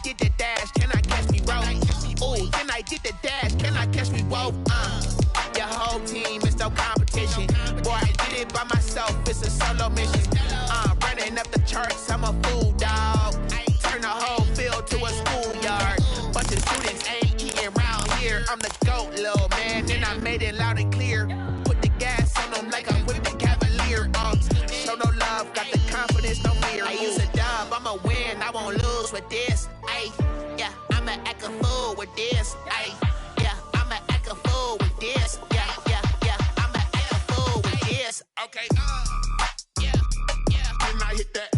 did the dash, can I catch me roll? Ooh, can I did the dash, can I catch me roll? Your whole team is no competition. Boy, I did it by myself, it's a solo mission. Running up the charts, I'm a fool, dog. Turn the whole field to a schoolyard. Bunch of students ain't eating round here. I'm the GOAT, little man, and I made it loud and clear. Put the gas on them like I'm with the Cavalier. Show no love, got the confidence, no fear. I use a dub, I'ma win, I won't lose with this. Ay, yeah, I'ma act a fool with this. Ay, yeah, I'ma act a fool with this. Yeah, yeah, yeah, I'ma act a fool with this. Okay, yeah, yeah, can I hit that?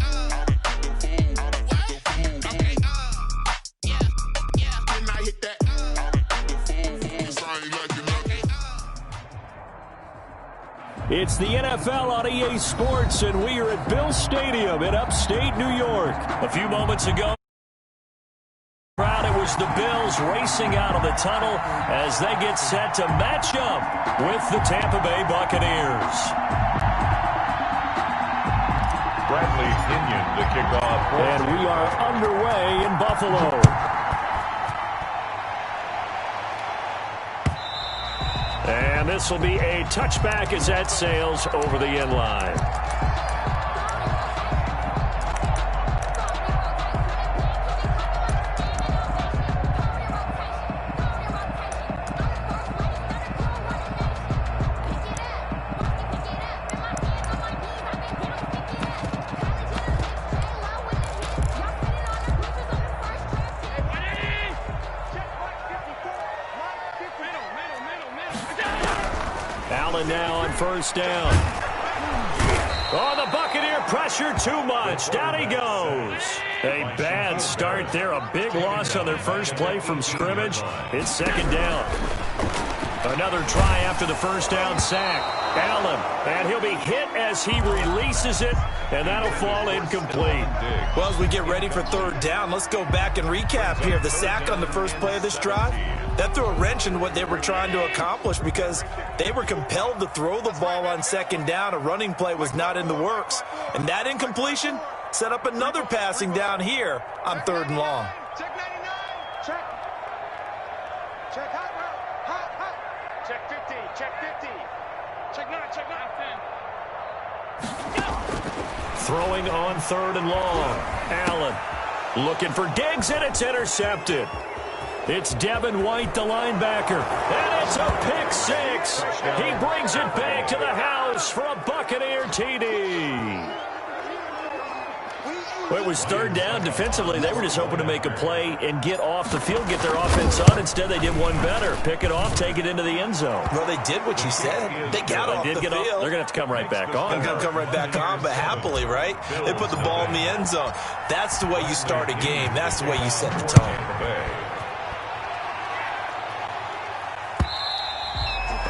Okay, yeah, yeah, can I hit that? It's the NFL on EA Sports, and we are at Bill Stadium in upstate New York. A few moments ago, it was the Bills racing out of the tunnel as they get set to match up with the Tampa Bay Buccaneers. Bradley Pinion, the kickoff. And we are underway in Buffalo. And this will be a touchback as that sails over the end line. Now on first down. Oh, the Buccaneer pressure too much. Down he goes. A bad start there. A big loss on their first play from scrimmage. It's second down. Another try after the first down sack. Allen, and he'll be hit as he releases it, and that'll fall incomplete. Well, as we get ready for third down, let's go back and recap here. The sack on the first play of this drive, that threw a wrench into what they were trying to accomplish because they were compelled to throw the ball on second down. A running play was not in the works. And that incompletion set up another passing down here on third and long. Check 99. Check. Check hot. Check 50. Check 50. Check 9. Check 9. Throwing on third and long. Allen looking for Diggs, and it's intercepted. It's Devin White, the linebacker, and it's a pick six. He brings it back to the house for a Buccaneer TD. Well, it was third down. Defensively, they were just hoping to make a play and get off the field, get their offense on. Instead, they did one better. Pick it off, take it into the end zone. Well, they did what you said. They got off the field. They're going to have to come right back on. They're going to come right back on, but happily, right? They put the ball in the end zone. That's the way you start a game. That's the way you set the tone.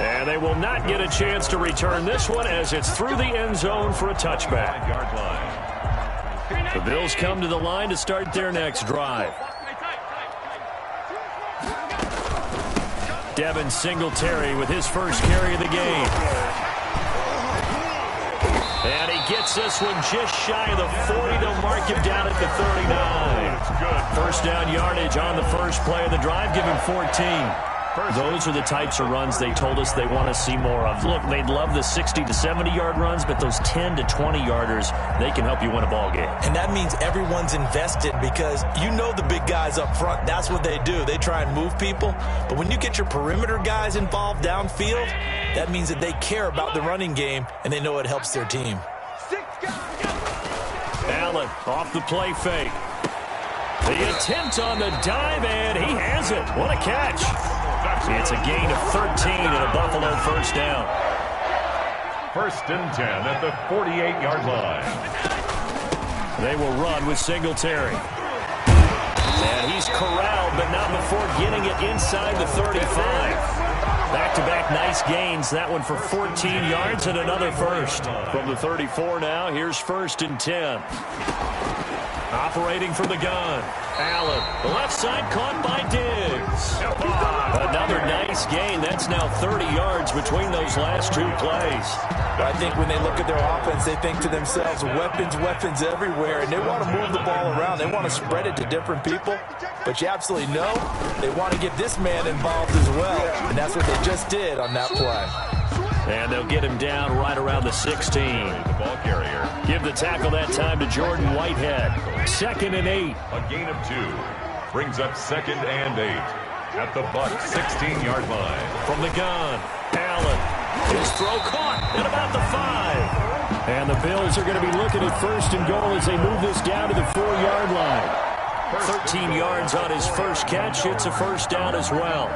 And they will not get a chance to return this one as it's through the end zone for a touchback. The Bills come to the line to start their next drive. Devin Singletary with his first carry of the game. And he gets this one just shy of the 40. They'll mark him down at the 39. First down yardage on the first play of the drive. Give him 14. Those are the types of runs they told us they want to see more of. Look, they'd love the 60 to 70-yard runs, but those 10 to 20-yarders, they can help you win a ball game. And that means everyone's invested because you know the big guys up front. That's what they do. They try and move people. But when you get your perimeter guys involved downfield, that means that they care about the running game, and they know it helps their team. Allen off the play fake. The attempt on the dive, and he has it. What a catch. It's a gain of 13 and a Buffalo first down. First and 10 at the 48-yard line. They will run with Singletary. And he's corralled, but not before getting it inside the 35. Back-to-back nice gains. That one for 14 yards and another first. From the 34 now, here's first and 10. Operating from the gun. Allen, the left side caught by Diggs. Another nice gain. That's now 30 yards between those last two plays. I think when they look at their offense, they think to themselves, weapons, weapons everywhere, and they want to move the ball around. They want to spread it to different people, but you absolutely know they want to get this man involved as well, and that's what they just did on that play. And they'll get him down right around the 16. The ball carrier. Give the tackle that time to Jordan Whitehead. 2nd and 8. A gain of 2. Brings up 2nd and 8. At the Buck 16-yard line. From the gun, Allen. His throw caught at about the 5. And the Bills are going to be looking at 1st and goal as they move this down to the 4-yard line. 13 yards on his first catch. It's a first down as well.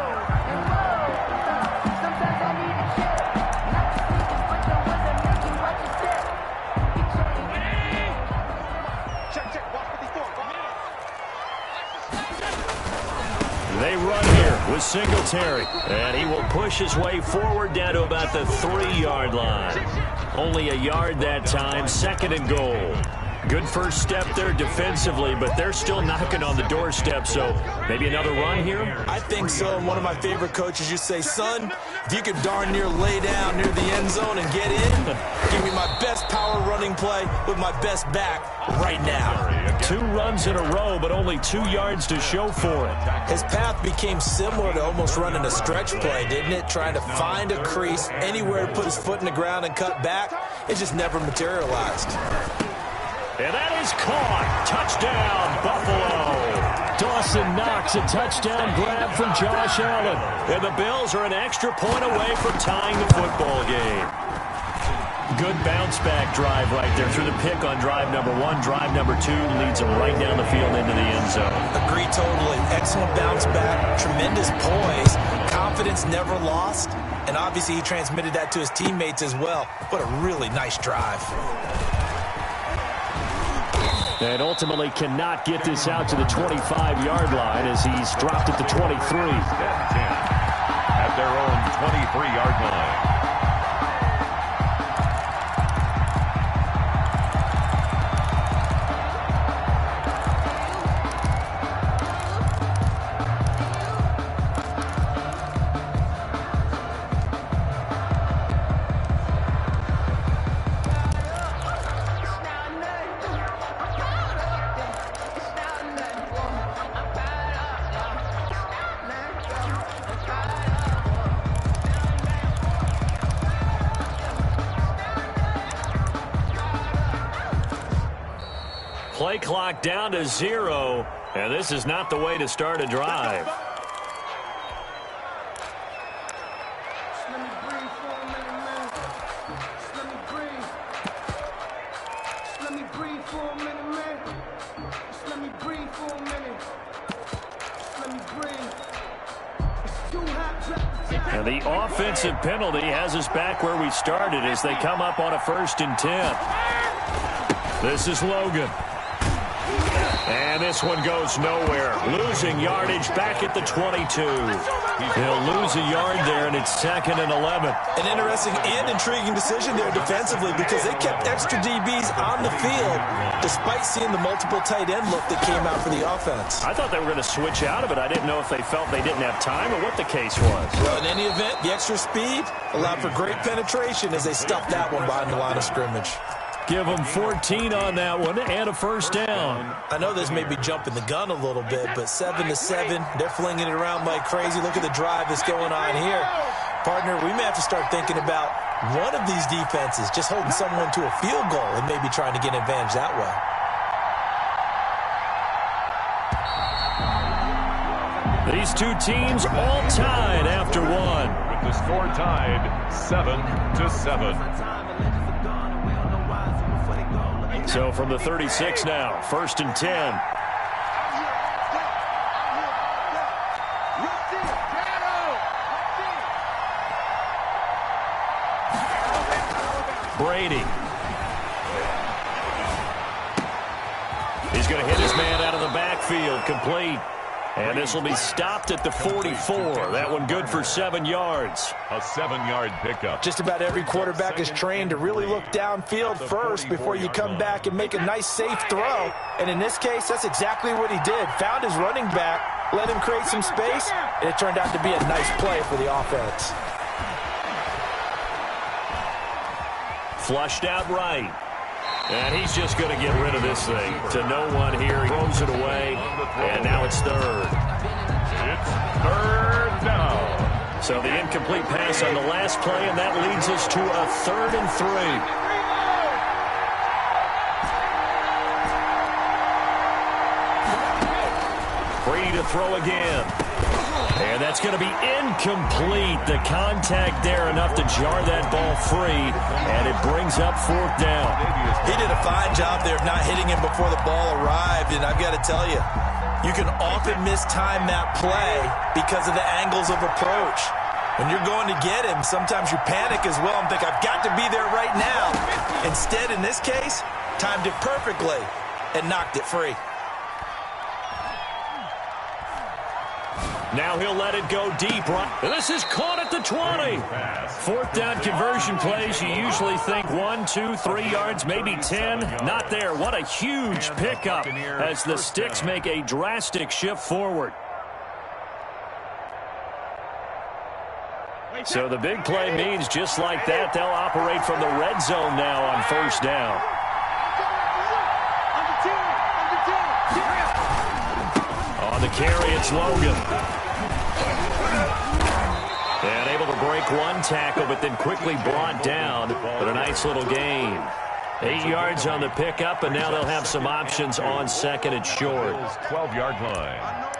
They run here with Singletary, and he will push his way forward down to about the 3-yard line. Only a yard that time, 2nd and goal. Good first step there defensively, but they're still knocking on the doorstep, so maybe another run here? I think so. And one of my favorite coaches used to say, son, if you could darn near lay down near the end zone and get in, give me my best power running play with my best back right now. 2 runs in a row, but only 2 yards to show for it. His path became similar to almost running a stretch play, didn't it? Trying to find a crease, anywhere to put his foot in the ground and cut back. It just never materialized. And that is caught. Touchdown, Buffalo. Dawson Knox, a touchdown grab from Josh Allen. And the Bills are an extra point away from tying the football game. Good bounce-back drive right there through the pick on drive number 1. Drive number 2 leads them right down the field into the end zone. Agree totally. Excellent bounce-back, tremendous poise, confidence never lost, and obviously he transmitted that to his teammates as well. What a really nice drive. And ultimately cannot get this out to the 25-yard line as he's dropped at the 23. At their own 23-yard line. Play clock down to 0, and this is not the way to start a drive. And the offensive penalty has us back where we started as they come up on a 1st and 10. This is Logan. And this one goes nowhere. Losing yardage back at the 22. He'll lose a yard there, and it's 2nd and 11. An interesting and intriguing decision there defensively because they kept extra DBs on the field despite seeing the multiple tight end look that came out for the offense. I thought they were going to switch out of it. I didn't know if they felt they didn't have time or what the case was. Well, in any event, the extra speed allowed for great penetration as they stuffed that one behind the line of scrimmage. Give them 14 on that one and a first down. I know this may be jumping the gun a little bit, but 7-7, they're flinging it around like crazy. Look at the drive that's going on here. Partner, we may have to start thinking about one of these defenses just holding someone to a field goal and maybe trying to get an advantage that way. These two teams all tied after one. With the score tied 7-7. So from the 36 now, 1st and 10. Brady. He's going to hit his man out of the backfield, complete. And this will be stopped at the 44. That one good for 7 yards. A 7-yard pickup. Just about every quarterback is trained to really look downfield first before you come back and make a nice, safe throw. And in this case, that's exactly what he did. Found his running back, let him create some space, and it turned out to be a nice play for the offense. Flushed out right. And he's just going to get rid of this thing to no one here. He throws it away, and now it's third. It's third down. So the incomplete pass on the last play, and that leads us to a 3rd and 3. Free to throw again. And that's going to be incomplete. The contact there enough to jar that ball free, and it brings up 4th down. He did a fine job there of not hitting him before the ball arrived, and I've got to tell you, you can often mistime that play because of the angles of approach. When you're going to get him, sometimes you panic as well and think, I've got to be there right now. Instead, in this case, timed it perfectly and knocked it free. Now he'll let it go deep. This is caught at the 20. 4th down conversion plays, you usually think 1, 2, 3 yards, maybe 10. Not there. What a huge pickup as the Sticks make a drastic shift forward. So the big play means just like that, they'll operate from the red zone now on 1st down. On the carry, it's Logan. And able to break one tackle, but then quickly brought down with a nice little gain. 8 yards on the pickup, and now they'll have some options on 2nd and short. 12-yard line.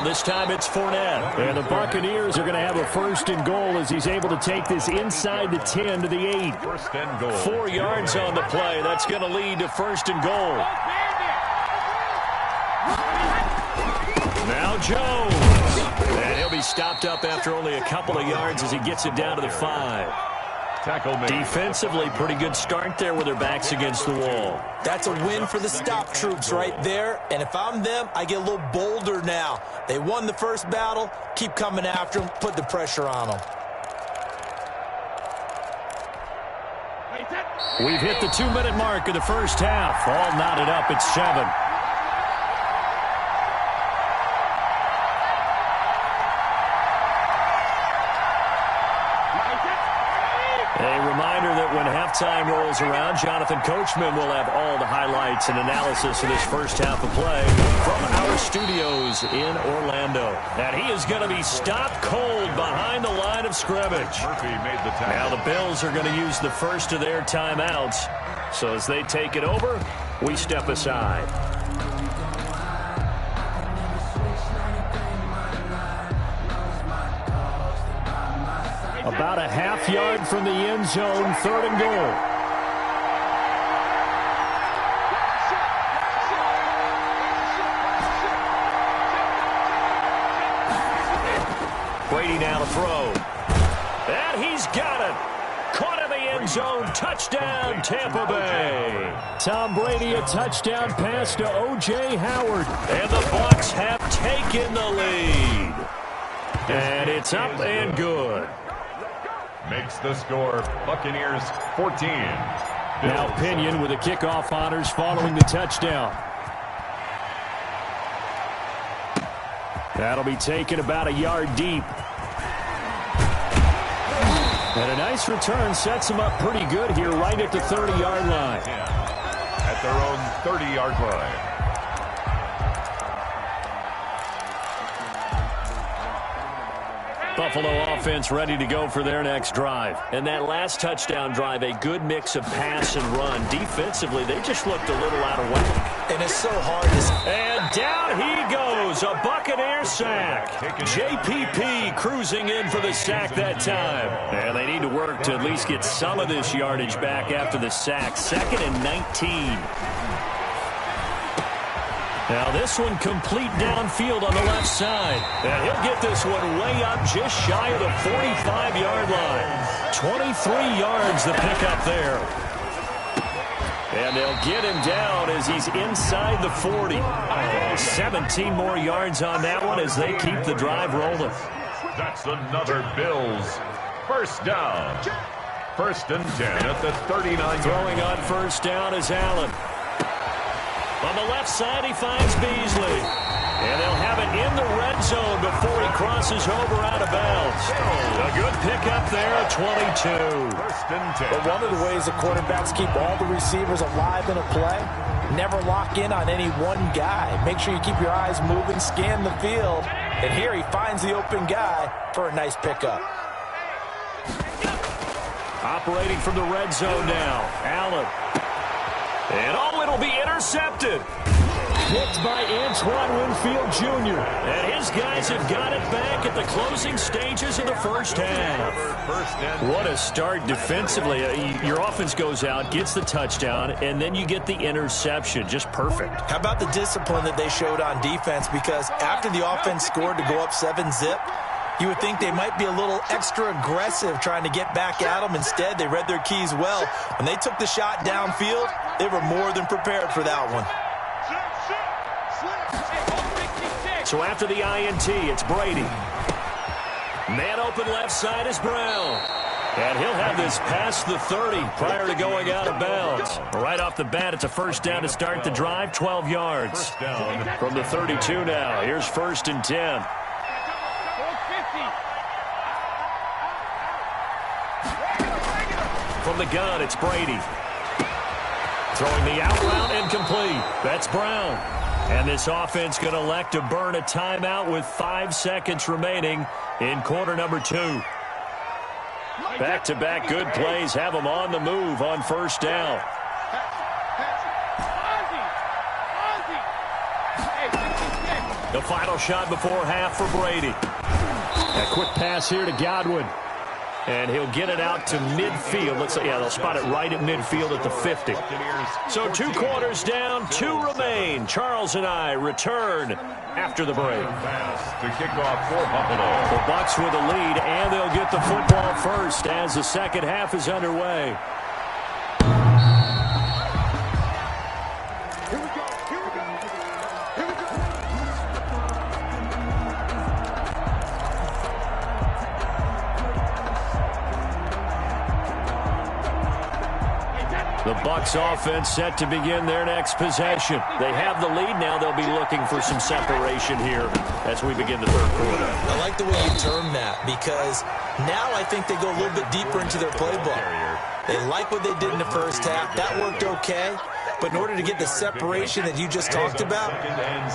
This time it's Fournette. And the Buccaneers are going to have a 1st and goal as he's able to take this inside the 10 to the 8. 1st and goal. 4 yards on the play. That's going to lead to 1st and goal. Now Jones. And he'll be stopped up after only a couple of yards as he gets it down to the 5. Tackle made. Defensively, pretty good start there with their backs against the wall. That's a win for the stop troops right there. And if I'm them, I get a little bolder now. They won the first battle. Keep coming after them. Put the pressure on them. We've hit the 2-minute mark of the first half. All knotted up at 7. A reminder that when halftime rolls around, Jonathan Coachman will have all the highlights and analysis of this first half of play from our studios in Orlando. And he is going to be stopped cold behind the line of scrimmage. Murphy made the tackle. Now the Bills are going to use the first of their timeouts. So as they take it over, we step aside. About a half yard from the end zone, 3rd and goal. Brady now to throw. And he's got it. Caught in the end zone. Touchdown, Tampa Bay. Tom Brady, a touchdown pass to O.J. Howard. And the Bucs have taken the lead. And it's up and good. Makes the score Buccaneers 14. Now Pinion with the kickoff honors following the touchdown. That'll be taken about a yard deep. And a nice return sets them up pretty good here right at the 30-yard line. At their own 30-yard line. Buffalo offense ready to go for their next drive. And that last touchdown drive, a good mix of pass and run. Defensively, they just looked a little out of whack. And it's so hard to... And down he goes, a Buccaneer sack. JPP cruising in for the sack that time. And they need to work to at least get some of this yardage back after the sack. 2nd and 19. Now this one complete downfield on the left side. And he'll get this one way up just shy of the 45-yard line. 23 yards the pickup there. And they'll get him down as he's inside the 40. 17 more yards on that one as they keep the drive rolling. That's another Bills first down. First and 10 at the 39. Throwing on first down is Allen. On the left side, he finds Beasley. And they'll have it in the red zone before he crosses over out of bounds. A good pickup there at 22. First and 10. But one of the ways the quarterbacks keep all the receivers alive in a play, never lock in on any one guy. Make sure you keep your eyes moving, scan the field. And here he finds the open guy for a nice pickup. Operating from the red zone now, Allen. And it'll be intercepted. Picked by Antoine Winfield Jr. And his guys have got it back at the closing stages of the first half. What a start defensively. Your offense goes out, gets the touchdown, and then you get the interception. Just perfect. How about the discipline that they showed on defense? Because after the offense scored to go up 7-zip, you would think they might be a little extra aggressive trying to get back at them. Instead, they read their keys well. When they took the shot downfield, they were more than prepared for that one. So after the INT, it's Brady. Man open left side is Brown. And he'll have this past the 30 prior to going out of bounds. Right off the bat, it's a first down to start the drive, 12 yards. From the 32 now, here's first and 10. From the gun, it's Brady. Throwing the out route incomplete. That's Brown. And this offense going to elect to burn a timeout with 5 seconds remaining in quarter number 2. Back-to-back good plays have them on the move on first down. The final shot before half for Brady. A quick pass here to Godwin. And he'll get it out to midfield. They'll spot it right at midfield at the 50. So 2 quarters down, 2 remain. Charles and I return after the break. To kick off for Buffalo. The Bucs with a lead, and they'll get the football first as the second half is underway. The Bucs offense set to begin their next possession. They have the lead now. They'll be looking for some separation here as we begin the third quarter. I like the way you term that because now I think they go a little bit deeper into their playbook. They like what they did in the first half. That worked okay. But in order to get the separation that you just talked about,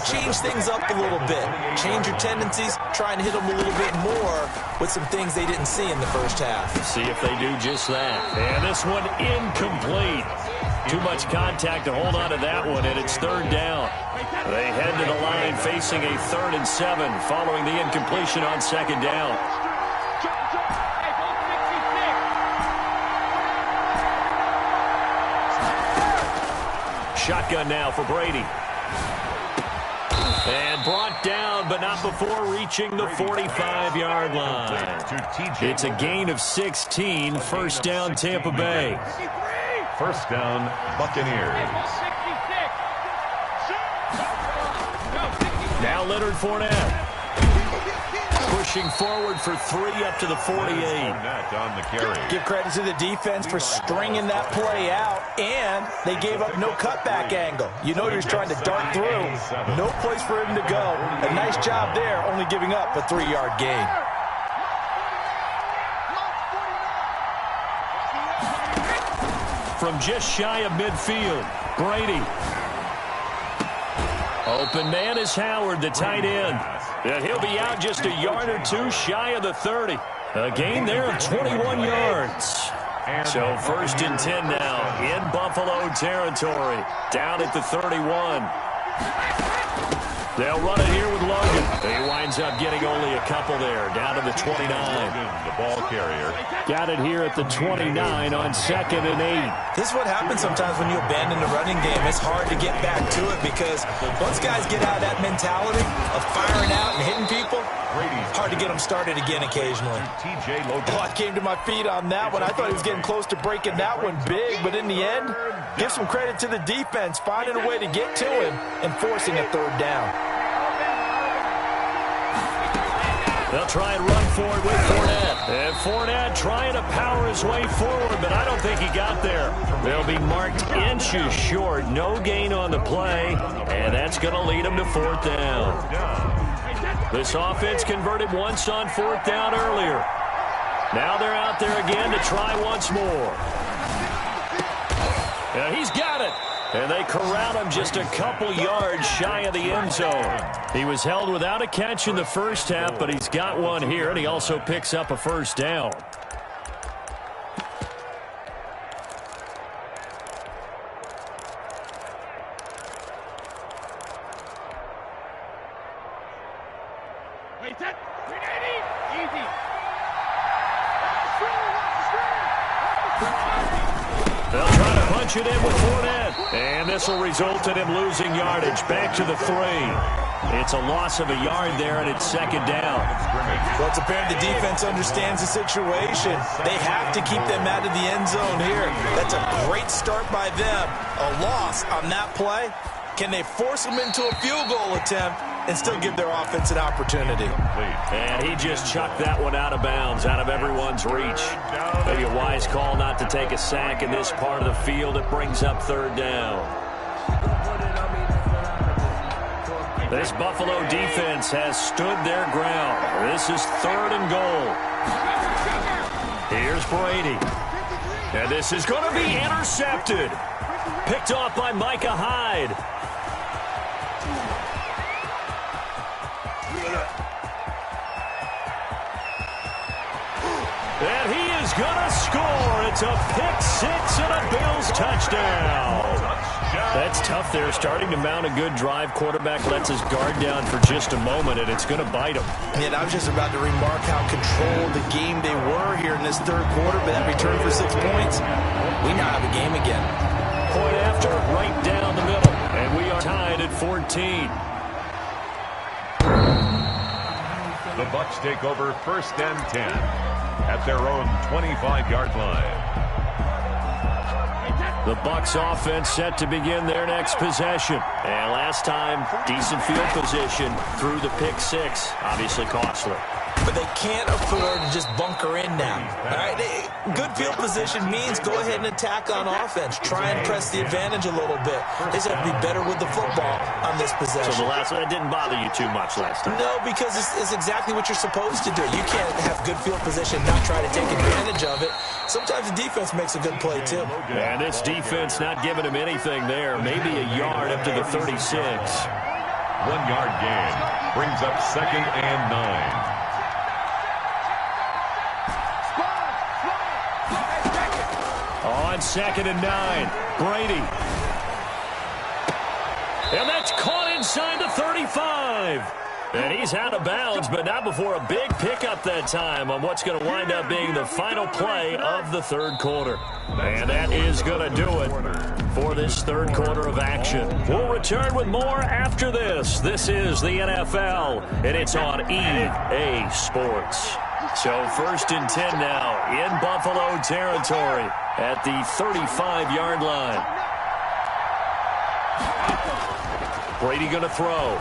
change things up a little bit. Change your tendencies, try and hit them a little bit more with some things they didn't see in the first half. See if they do just that. And this one incomplete. Too much contact to hold on to that one, and it's third down. They head to the line facing a 3rd and 7 following the incompletion on second down. Shotgun now for Brady. And brought down, but not before reaching the 45-yard line. It's a gain of 16. First down, Tampa Bay. First down, Buccaneers. Now Leonard Fournette. Pushing forward for 3 up to the 48. On the carry. Give credit to the defense for stringing that play out, and they gave up no cutback angle. You know you're trying to dart through. No place for him to go. A nice job there, only giving up a 3-yard gain. From just shy of midfield, Brady. Open man is Howard, the tight end. And he'll be out just a yard or 2 shy of the 30. A gain there of 21 yards. So first and 10 now in Buffalo territory. Down at the 31. They'll run it here with Logan. They wind winds up getting only a couple there, down to the 29. The ball carrier. Got it here at the 29 on 2nd and 8. This is what happens sometimes when you abandon the running game. It's hard to get back to it because once guys get out of that mentality of firing out and hitting people, hard to get them started again occasionally. Oh, I came to my feet on that one. I thought he was getting close to breaking that one big, but in the end, give some credit to the defense, finding a way to get to him and forcing a 3rd down. They'll try and run for it with Fournette. And Fournette trying to power his way forward, but I don't think he got there. They'll be marked inches short. No gain on the play, and that's going to lead them to 4th down. This offense converted once on 4th down earlier. Now they're out there again to try once more. And he's got it. And they corral him just a couple yards shy of the end zone. He was held without a catch in the first half, but he's got one here, and he also picks up a 1st down. They'll try to punch it in with Fournette. And this will result in him losing yardage. Back to the 3. It's a loss of a yard there, and it's 2nd down. Well, it's apparent the defense understands the situation. They have to keep them out of the end zone here. That's a great start by them. A loss on that play. Can they force them into a field goal attempt and still give their offense an opportunity? And he just chucked that one out of bounds, out of everyone's reach. Maybe a wise call not to take a sack in this part of the field. It brings up 3rd down. This Buffalo defense has stood their ground. This is 3rd and goal. Here's Brady. And this is going to be intercepted. Picked off by Micah Hyde. And he is going to score. It's a pick-6 and a Bills touchdown. That's tough there. Starting to mount a good drive. Quarterback lets his guard down for just a moment, and it's going to bite him. And I was just about to remark how controlled the game they were here in this 3rd quarter, but that return for 6 points, we now have a game again. Point after, right down the middle. And we are tied at 14. The Bucs take over 1st and 10 at their own 25-yard line. The Bucs offense set to begin their next possession. And last time, decent field position through the pick-6. Obviously costly. But they can't afford to just bunker in now. All right? Good field position means go ahead and attack on offense. Try and press the advantage a little bit. They just have to be better with the football on this possession. So the last one, that didn't bother you too much last time? No, because it's exactly what you're supposed to do. You can't have good field position, not try to take advantage of it. Sometimes the defense makes a good play, too. And this defense not giving him anything there. Maybe a yard up to the 36. 1-yard gain brings up 2nd and 9. On 2nd and 9, Brady. And that's caught inside the 35. And he's out of bounds, but not before a big pickup that time on what's going to wind up being the final play of the 3rd quarter. And that is going to do it for this 3rd quarter of action. We'll return with more after this. This is the NFL, and it's on EA Sports. So 1st and 10 now in Buffalo territory at the 35-yard line. Brady going to throw.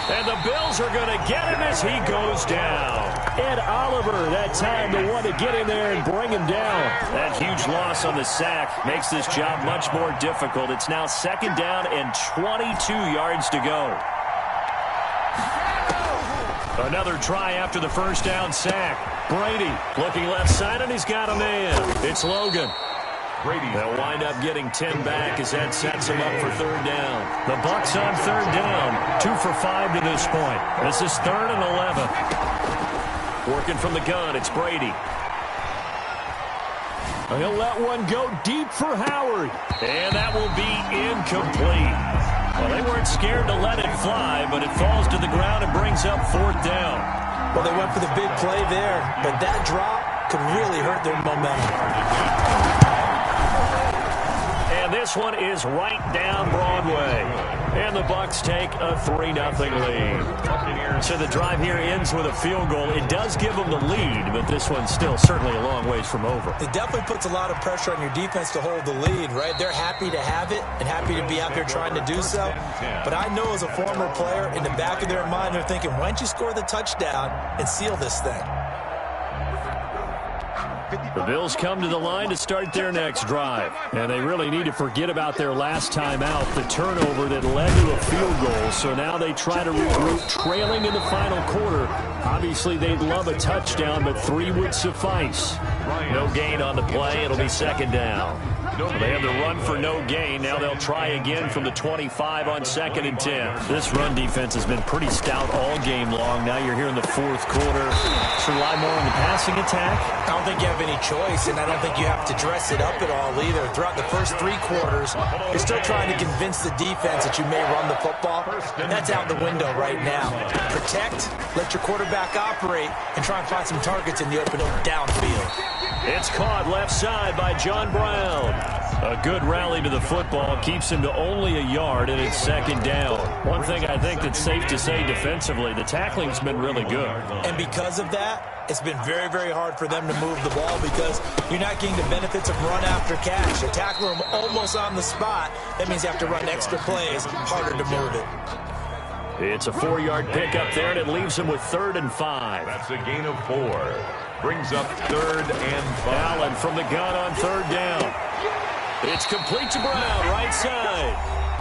And the Bills are going to get him as he goes down. Ed Oliver, that time the one to get in there and bring him down. That huge loss on the sack makes this job much more difficult. It's now 2nd down and 22 yards to go. Another try after the 1st down sack. Brady looking left side, and he's got a man. It's Logan. They'll wind up getting 10 back as that sets him up for 3rd down. The Bucs on 3rd down. 2 for 5 to this point. This is 3rd and 11. Working from the gun, it's Brady. He'll let one go deep for Howard. And that will be incomplete. Well, they weren't scared to let it fly, but it falls to the ground and brings up 4th down. Well, they went for the big play there, but that drop could really hurt their momentum. And this one is right down Broadway. And the Bucs take a 3-0 lead. So the drive here ends with a field goal. It does give them the lead, but this one's still certainly a long ways from over. It definitely puts a lot of pressure on your defense to hold the lead, right? They're happy to have it and happy to be out there trying to do so. But I know as a former player, in the back of their mind, they're thinking, why don't you score the touchdown and seal this thing? The Bills come to the line to start their next drive. And they really need to forget about their last time out, the turnover that led to a field goal. So now they try to regroup, trailing in the final quarter. Obviously, they'd love a touchdown, but 3 would suffice. No gain on the play. It'll be 2nd down. So they have the run for no gain. Now they'll try again from the 25 on 2nd and 10. This run defense has been pretty stout all game long. Now you're here in the 4th quarter. Should rely more on the passing attack? I don't think you have any choice, and I don't think you have to dress it up at all either. Throughout the first 3 quarters, you're still trying to convince the defense that you may run the football. And that's out the window right now. Protect, let your quarterback operate, and try and find some targets in the open downfield. It's caught left side by John Brown. A good rally to the football keeps him to only a yard, and it's 2nd down. One thing I think that's safe to say defensively, the tackling's been really good. And because of that, it's been very, very hard for them to move the ball because you're not getting the benefits of run after catch. You tackle them almost on the spot. That means you have to run extra plays, harder to move it. It's a 4-yard pickup there, and it leaves him with 3rd and 5. That's a gain of 4. Brings up 3rd and 5. Allen from the gun on 3rd down. It's complete to Brown, right side.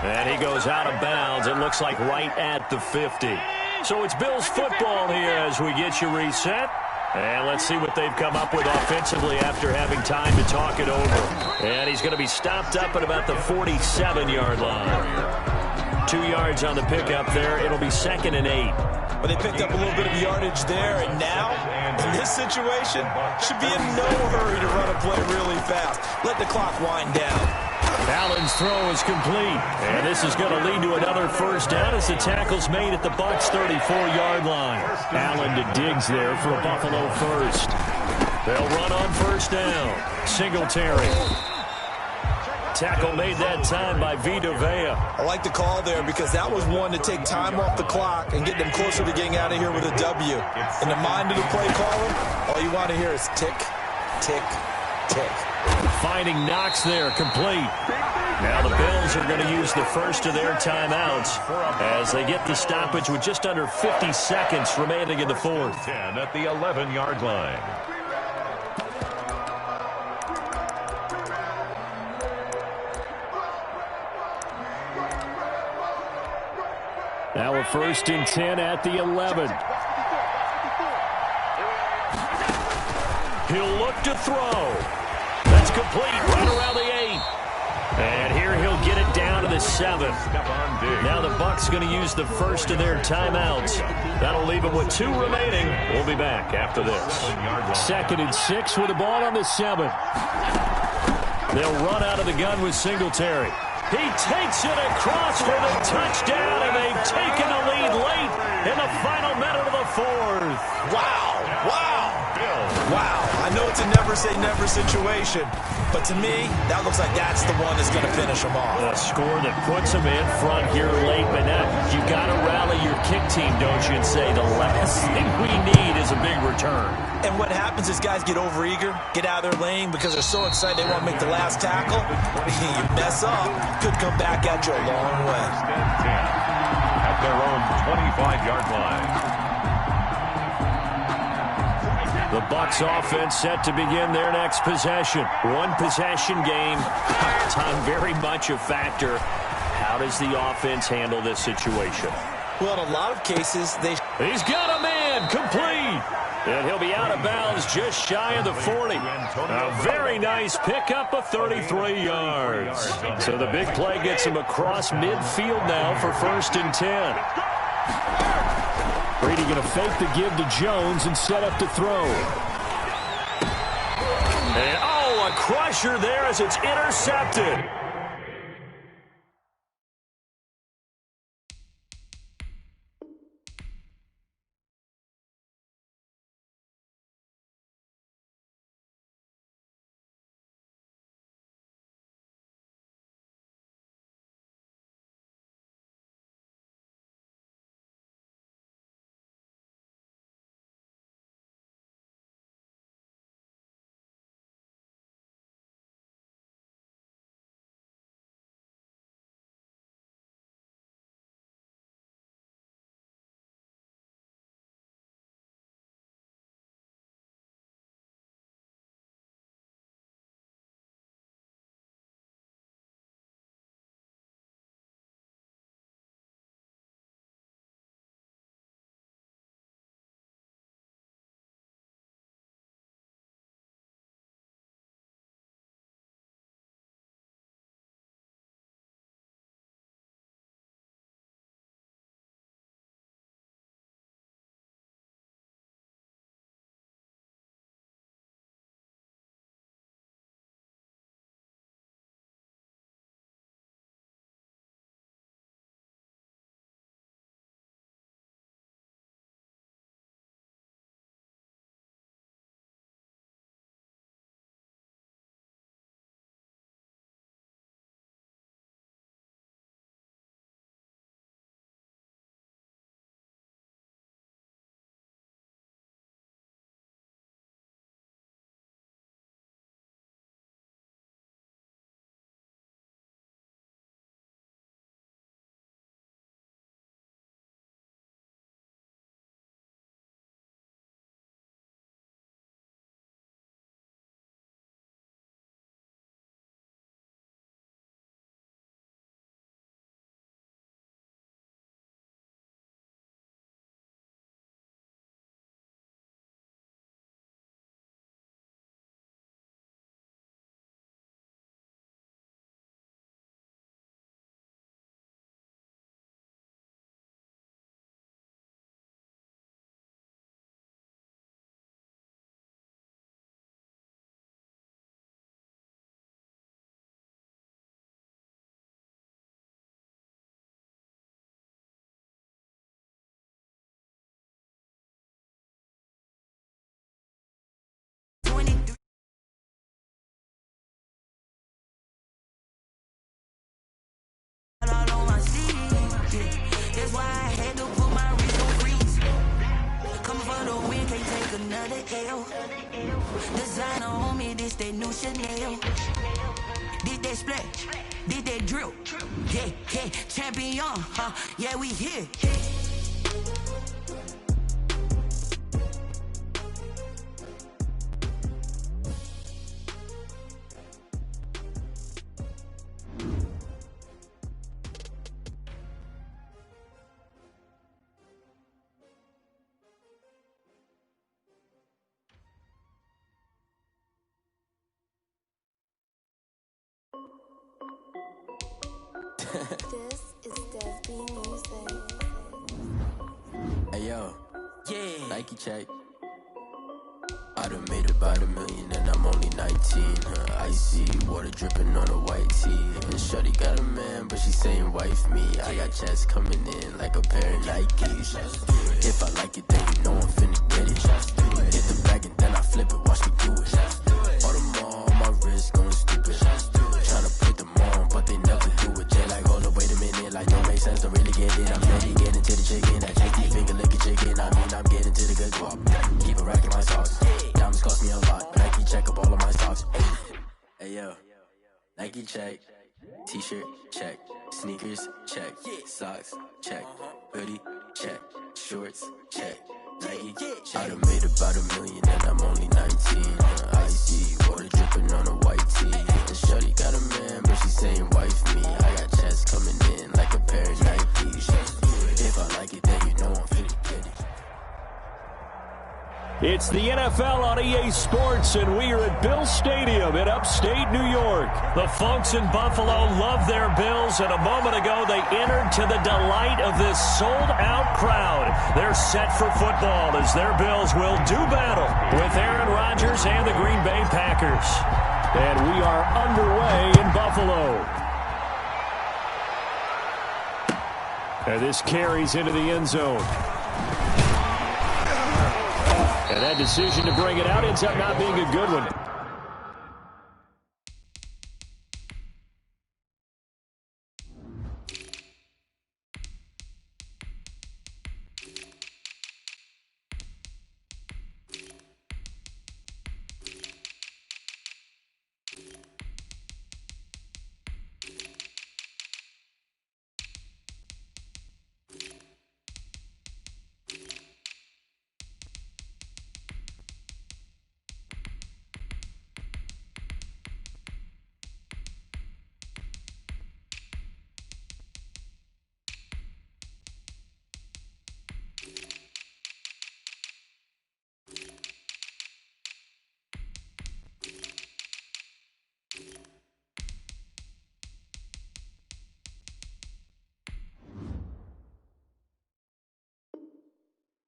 And he goes out of bounds. It looks like right at the 50. So it's Bills football here as we get you reset. And let's see what they've come up with offensively after having time to talk it over. And he's going to be stopped up at about the 47-yard line. 2 yards on the pickup there. It'll be 2nd and 8. But they picked up a little bit of yardage there, and now, in this situation, should be in no hurry to run a play really fast. Let the clock wind down. Allen's throw is complete. And this is going to lead to another 1st down as the tackle's made at the Bucs' 34-yard line. Allen to Diggs there for a Buffalo 1st. They'll run on 1st down. Singletary. Tackle made that time by Vita Vea. I like the call there because that was one to take time off the clock and get them closer to getting out of here with a W. In the mind of the play caller, all you want to hear is tick, tick, tick. Finding Knox there, complete. Now the Bills are going to use the first of their timeouts as they get the stoppage with just under 50 seconds remaining in the 4th. 10 at the 11-yard line. Now a 1st and 10 at the 11. He'll look to throw. That's complete right around the 8. And here he'll get it down to the 7. Now the Bucs going to use the first of their timeouts. That'll leave them with 2 remaining. We'll be back after this. 2nd and 6 with the ball on the 7. They'll run out of the gun with Singletary. He takes it across for the touchdown, and they've taken the lead late in the final minute of the 4th. Wow. Wow. Wow. I know it's a never-say-never situation, but to me, that looks like that's the one that's going to finish them off. A score that puts them in front here late, but now you got to rally your kick team, don't you, and say the last thing we need is a big return. And what happens is guys get overeager, get out of their lane because they're so excited they want to make the last tackle. You mess up, could come back at you a long way. At their own 25-yard line. The Bucs offense set to begin their next possession. One possession game. Time very much a factor. How does the offense handle this situation? Well, in a lot of cases, He's got a man, complete. And he'll be out of bounds just shy of the 40. A very nice pickup of 33 yards. So the big play gets him across midfield now for 1st and 10. Brady going to fake the give to Jones and set up to throw. And, a crusher there as it's intercepted. That's why I had to put my wrist on freeze. Come for the win, can't take another L. Designer on me, this that new Chanel. Did that splash, did that drill. Yeah, yeah, champion, huh? Yeah, we here. This is Desby Music. Hey yo, Yeah. Nike check. I done made about $1 million and I'm only 19. Icy water dripping on a white tee. And shorty got a man, but she saying wife me. I got checks coming in like a pair of Nikes. If I like it, then you know I'm finna get it. Hit the bag and then I flip it, watch me do it. All them on my wrist going stupid. Tryna put them on, but they never do it. They like, hold up, wait a minute, like don't make sense, don't really get it. I'm ready, getting to the chicken. I check the finger licking chicken. I mean, I'm getting to the good guap. Keep it racking my sauce. Diamonds cost me a lot. Nike check up all of my stocks. Hey yo, Nike check. T-shirt check. Sneakers check. Socks check. Hoodie check. Shorts check. Nike I done made about $1 million and I'm only 19. Icy water dripping on a white tee. And shorty got a man, but she saying wife me. I got checks coming in like a pair of Nikes. If I like it, then you know I'm finna get it. It's the NFL on EA Sports, and we are at Bill Stadium in upstate New York. The folks in Buffalo love their Bills, and a moment ago they entered to the delight of this sold-out crowd. They're set for football as their Bills will do battle with Aaron Rodgers and the Green Bay Packers. And we are underway in Buffalo. And this carries into the end zone. And that decision to bring it out ends up not being a good one.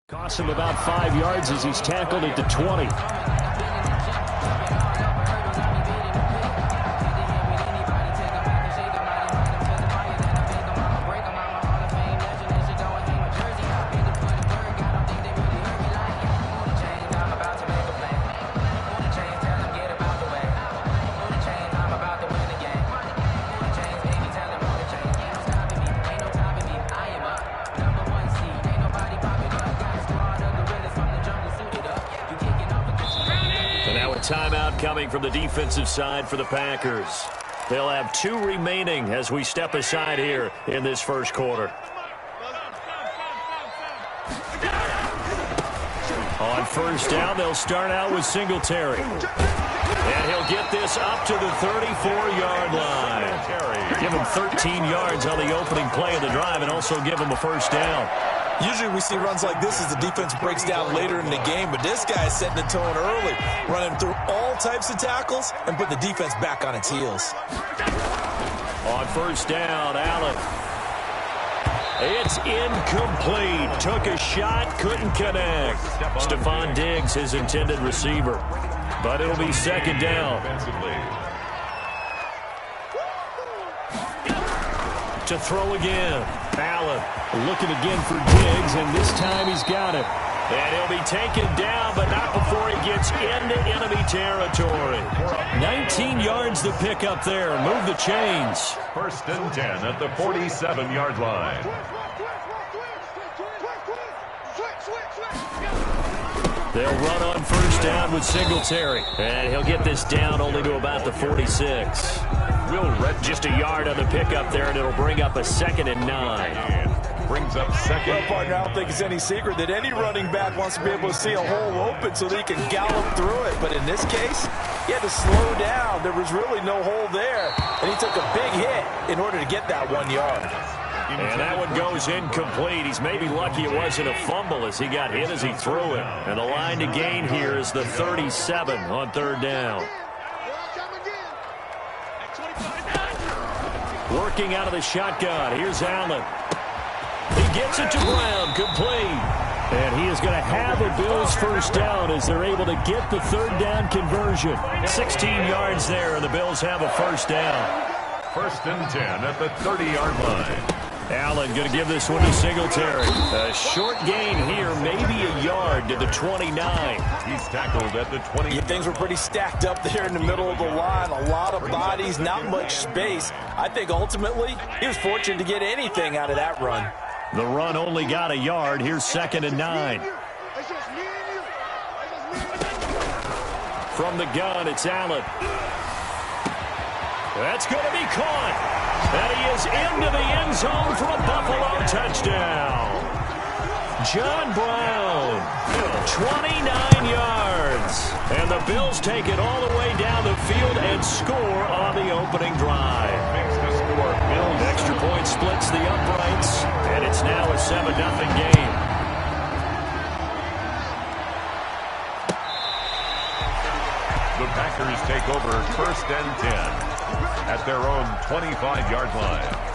Costs him about 5 yards as he's tackled at the 20. Timeout coming from the defensive side for the Packers. They'll have 2 remaining as we step aside here in this first quarter. On first down, they'll start out with Singletary. And he'll get this up to the 34-yard line. Give him 13 yards on the opening play of the drive and also give him a first down. Usually we see runs like this as the defense breaks down later in the game, but this guy is setting the tone early, running through all types of tackles and put the defense back on its heels. On first down, Allen. It's incomplete. Took a shot, couldn't connect. Stephon Diggs, his intended receiver. But it'll be second down. To throw again. Allen looking again for Diggs, and this time he's got it. And he'll be taken down, but not before he gets into enemy territory. 19 yards to pick up there. Move the chains. First and 10 at the 47-yard line. They'll run on first down with Singletary. And he'll get this down only to about the 46. Will Red just a yard on the pickup there, and it'll bring up a 2nd and 9. Brings up second. Well, partner, I don't think it's any secret that any running back wants to be able to see a hole open so that he can gallop through it. But in this case, he had to slow down. There was really no hole there, and he took a big hit in order to get that 1 yard. And that one goes incomplete. He's maybe lucky it wasn't a fumble as he got hit as he threw it. And the line to gain here is the 37 on 3rd down. Working out of the shotgun. Here's Allen. He gets it to Brown, complete. And he is going to have a Bills first down as they're able to get the 3rd down conversion. 16 yards there, and the Bills have a first down. 1st and 10 at the 30-yard line. Allen going to give this one to Singletary. A short gain here, maybe a yard to the 29. He's tackled at the 20. Yeah, things were pretty stacked up there in the middle of the line. A lot of bodies, not much space. I think ultimately he was fortunate to get anything out of that run. The run only got a yard. Here's 2nd and 9. From the gun, it's Allen. That's going to be caught. And he is into the end zone for a Buffalo touchdown. John Brown, 29 yards. And the Bills take it all the way down the field and score on the opening drive. Extra point splits the uprights, and it's now a 7-0 game. The Packers take over 1st and 10 at their own 25-yard line.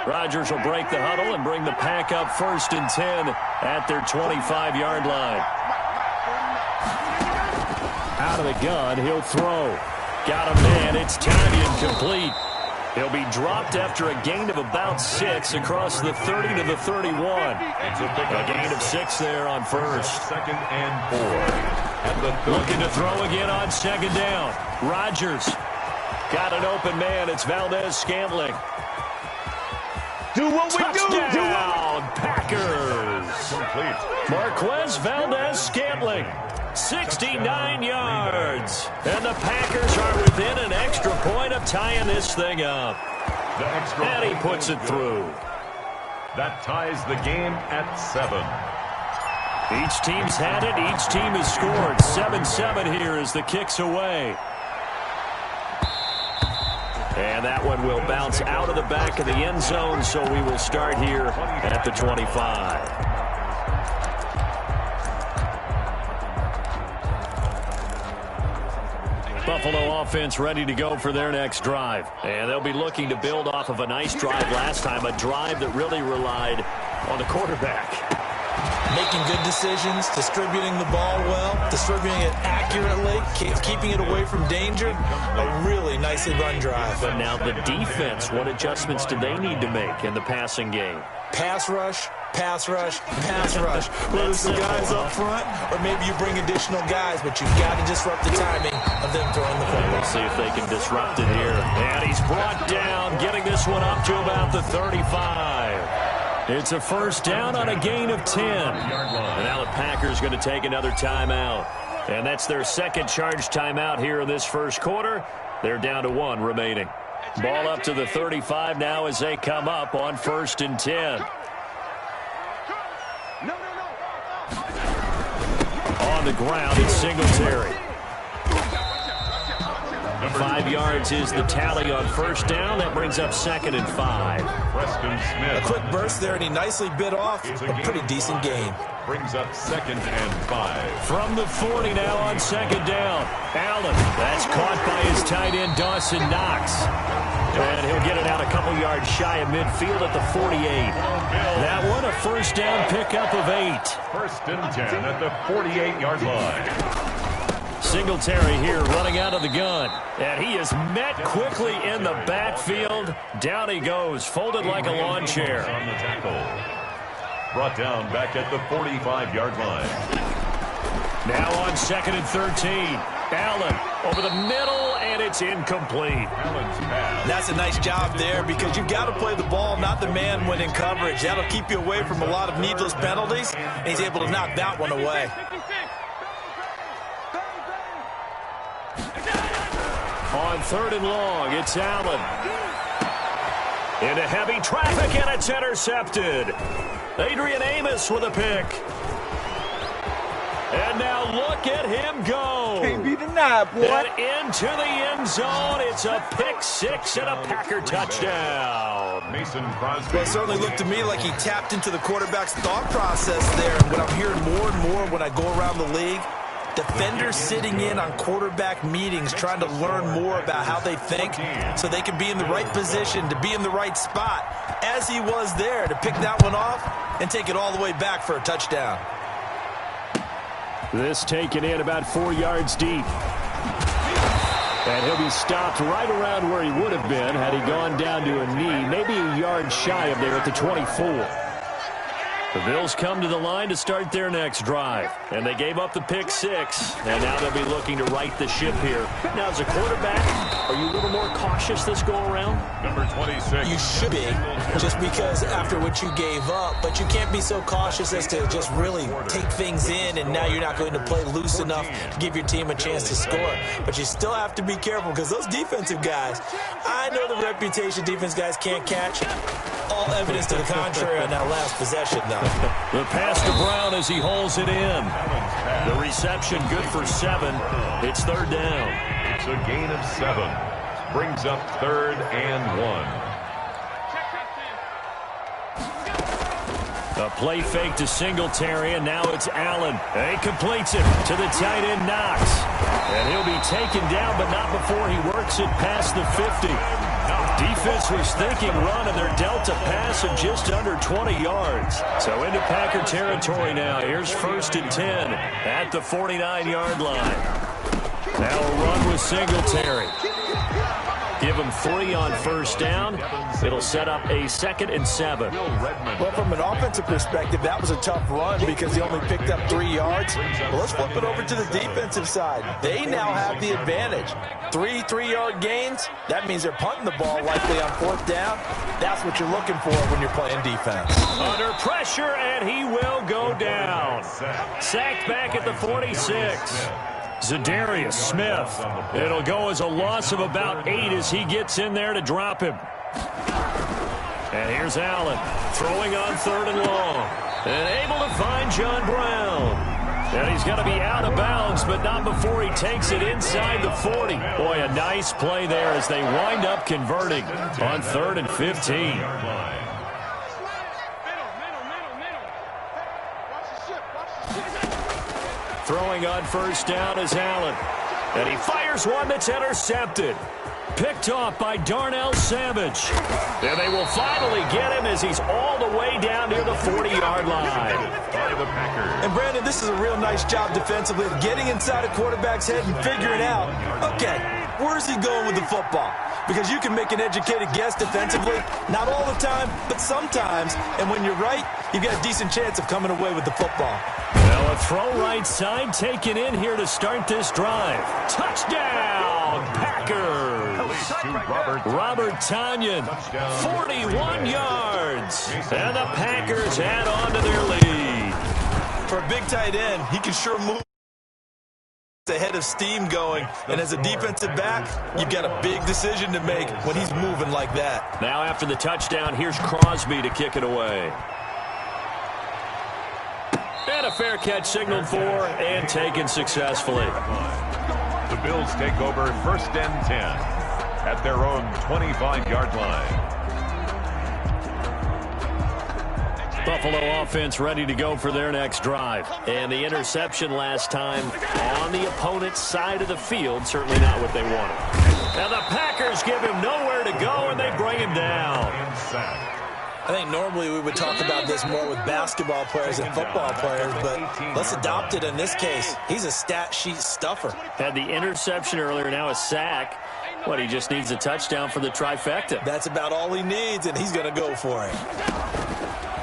Rodgers will break the huddle and bring the pack up 1st and 10 at their 25-yard line. Out of the gun, he'll throw. Got a man, it's timed incomplete. He'll be dropped after a gain of about 6 across the 30 to the 31. A gain of 6 there on first. 2nd and 4. Looking to throw again on 2nd down. Rodgers got an open man. It's Valdez-Scantling. Do what we Touchdown, Packers. Marquez Valdez-Scantling, 69 yards. And the Packers are within an extra point of tying this thing up. And he puts it through. That ties the game at 7. Each team's had it. Each team has scored. 7-7 here as the kick's away. And that one will bounce out of the back of the end zone, so we will start here at the 25. Buffalo offense ready to go for their next drive. And they'll be looking to build off of a nice drive last time, a drive that really relied on the quarterback. Making good decisions, distributing the ball well, distributing it accurately, keeping it away from danger. A really nicely run drive. But now the defense, what adjustments do they need to make in the passing game? Pass rush, pass rush, pass rush. Whether it's the guys up front or maybe you bring additional guys, but you've got to disrupt the timing of them throwing the football. We'll see if they can disrupt it here. And he's brought down, getting this one up to about the 35. It's a first down on a gain of 10. And now the Packers going to take another timeout. And that's their second charge timeout here in this first quarter. They're down to 1 remaining. Ball up to the 35 now as they come up on 1st and 10. On the ground, it's Singletary. 5 yards is the tally on first down. That brings up 2nd and 5. Preston Smith. A quick burst there, and he nicely bit off a pretty decent gain. Brings up 2nd and 5. From the 40 now on 2nd down. Allen, that's caught by his tight end, Dawson Knox. And he'll get it out a couple yards shy of midfield at the 48. That one, a first down pickup of 8. First and 10 at the 48-yard line. Singletary here running out of the gun. And he is met quickly in the backfield. Down he goes, folded like a lawn chair. On the tackle. Brought down back at the 45-yard line. Now on 2nd and 13. Allen over the middle, and it's incomplete. That's a nice job there because you've got to play the ball, not the man when in coverage. That'll keep you away from a lot of needless penalties, and he's able to knock that one away. On 3rd and long, it's Allen. Into heavy traffic, and it's intercepted. Adrian Amos with a pick. And now look at him go. Can't be denied, boy. And into the end zone. It's a pick 6 and a Packer touchdown. Mason Crosby. Well, it certainly looked to me like he tapped into the quarterback's thought process there. And what I'm hearing more and more when I go around the league, defenders sitting in on quarterback meetings trying to learn more about how they think so they can be in the right position to be in the right spot, as he was there to pick that one off and take it all the way back for a touchdown. This taken in about 4 yards deep. And he'll be stopped right around where he would have been had he gone down to a knee, maybe a yard shy of there at the 24. The Bills come to the line to start their next drive. And they gave up the pick 6. And now they'll be looking to right the ship here. Now, as a quarterback, are you a little more cautious this go-around? Number 26. You should be, just because after what you gave up. But you can't be so cautious as to just really take things in, and now you're not going to play loose enough to give your team a chance to score. But you still have to be careful because those defensive guys, I know the reputation defense guys can't catch. All evidence to the contrary on that last possession, though. The pass to Brown as he holds it in. The reception good for 7. It's 3rd down. It's a gain of 7. Brings up 3rd and 1. A play fake to Singletary, and now it's Allen. He completes it to the tight end, Knox. And he'll be taken down, but not before he works it past the 50. Defense was thinking run, and they're dealt a pass of just under 20 yards. So into Packer territory now. Here's 1st and 10 at the 49-yard line. Now a run with Singletary. Give him 3 on 1st down. It'll set up a 2nd and 7. Well, from an offensive perspective, that was a tough run because he only picked up 3 yards. Well, let's flip it over to the defensive side. They now have the advantage. 3 3-yard gains, that means they're punting the ball likely on 4th down. That's what you're looking for when you're playing defense. Under pressure, and he will go down. Sacked back at the 46. Zadarius Smith. It'll go as a loss of about 8 as he gets in there to drop him. And here's Allen throwing on 3rd and long. And able to find John Brown. And he's going to be out of bounds, but not before he takes it inside the 40. Boy, a nice play there as they wind up converting on 3rd and 15. Throwing on 1st down is Allen. And he fires one that's intercepted. Picked off by Darnell Savage. And they will finally get him as he's all the way down near the 40-yard line. And Brandon, this is a real nice job defensively of getting inside a quarterback's head and figuring out, okay, where's he going with the football? Because you can make an educated guess defensively, not all the time, but sometimes. And when you're right, you've got a decent chance of coming away with the football. Well, a throw right side taken in here to start this drive. Touchdown, Packers. Robert Tonyan, 41 yards. And the Packers add on to their lead. For a big tight end, he can sure move the head of steam going. And as a defensive back, you've got a big decision to make when he's moving like that. Now after the touchdown, here's Crosby to kick it away. And a fair catch signaled for and taken successfully. The Bills take over 1st and 10 at their own 25-yard line. Buffalo offense ready to go for their next drive. And the interception last time on the opponent's side of the field, certainly not what they wanted. And the Packers give him nowhere to go, and they bring him down. I think normally we would talk about this more with basketball players and football players, but let's adopt it in this case. He's a stat sheet stuffer. Had the interception earlier, now a sack. What, he just needs a touchdown for the trifecta. That's about all he needs, and he's going to go for it.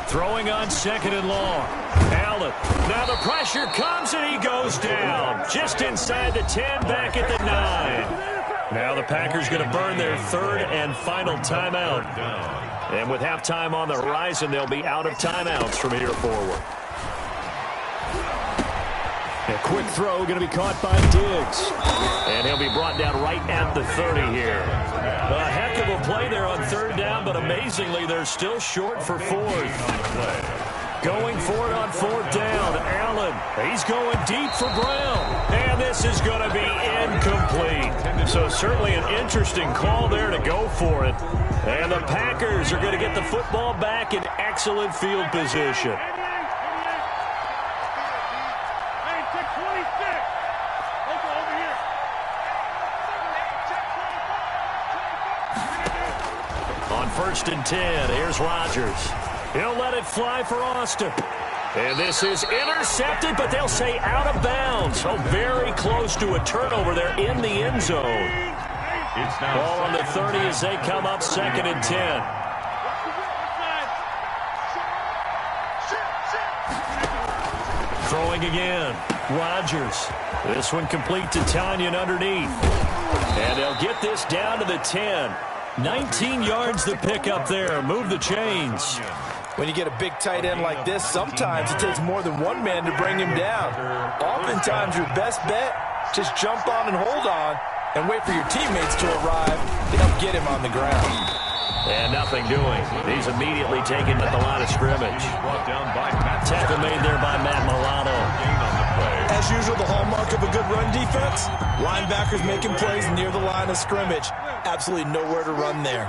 Throwing on 2nd and long. Allen. Now the pressure comes, and he goes down. Just inside the 10, back at the 9. Now the Packers going to burn their 3rd and final timeout. And with halftime on the horizon, they'll be out of timeouts from here forward. A quick throw going to be caught by Diggs. And he'll be brought down right at the 30 here. A heck of a play there on 3rd down, but amazingly, they're still short for 4th. Going for it on 4th down. Allen, he's going deep for Brown. And this is going to be incomplete. So certainly an interesting call there to go for it. And the Packers are going to get the football back in excellent field position. On 1st and 10, here's Rodgers. He'll let it fly for Austin. And this is intercepted, but they'll say out of bounds. So very close to a turnover there in the end zone. Ball on the 30 as they come up 2nd and 10. Throwing again. Rodgers. This one complete to Tanyan underneath. And they'll get this down to the 10. 19 yards to pick up there. Move the chains. When you get a big tight end like this, sometimes it takes more than one man to bring him down. Oftentimes, your best bet, just jump on and hold on and wait for your teammates to arrive to help get him on the ground. And nothing doing. He's immediately taken at the line of scrimmage. Tackle made there by Matt Milano. As usual, the hallmark of a good run defense, linebackers making plays near the line of scrimmage. Absolutely nowhere to run there.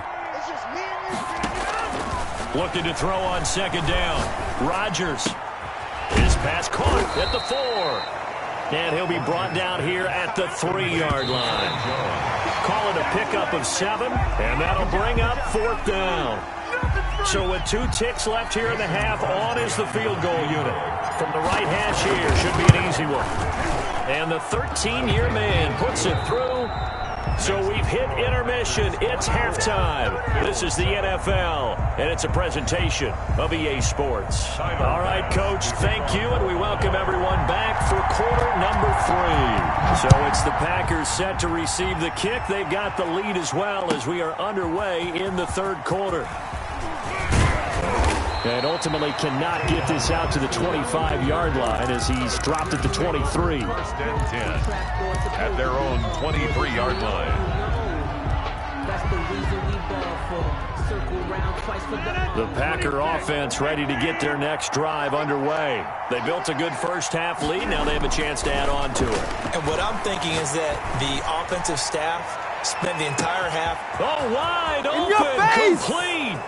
Looking to throw on 2nd down. Rodgers. His pass caught at the 4. And he'll be brought down here at the 3-yard line. Call it a pickup of 7, and that'll bring up 4th down. So with 2 ticks left here in the half, on is the field goal unit. From the right hash here, should be an easy one. And the 13-year man puts it through. So we've hit intermission. It's halftime. This is the NFL, and it's a presentation of EA Sports. All right, Coach, thank you, and we welcome everyone back for quarter number 3. So it's the Packers set to receive the kick. They've got the lead as well as we are underway in the 3rd quarter. And ultimately cannot get this out to the 25-yard line as he's dropped at the 23. 1st and 10 at their own 23-yard line. The Packer offense ready to get their next drive underway. They built a good first half lead. Now they have a chance to add on to it. And what I'm thinking is that the offensive staff spent the entire half. Oh, wide open, complete.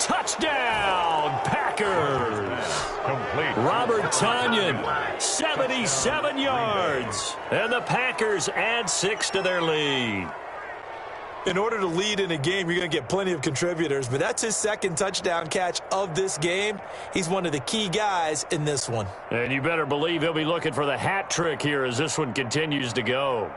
Touchdown, Packers. Complete. Robert Tanyan, 77 yards. And the Packers add 6 to their lead. In order to lead in a game, you're going to get plenty of contributors, but that's his 2nd touchdown catch of this game. He's one of the key guys in this one. And you better believe he'll be looking for the hat trick here as this one continues to go.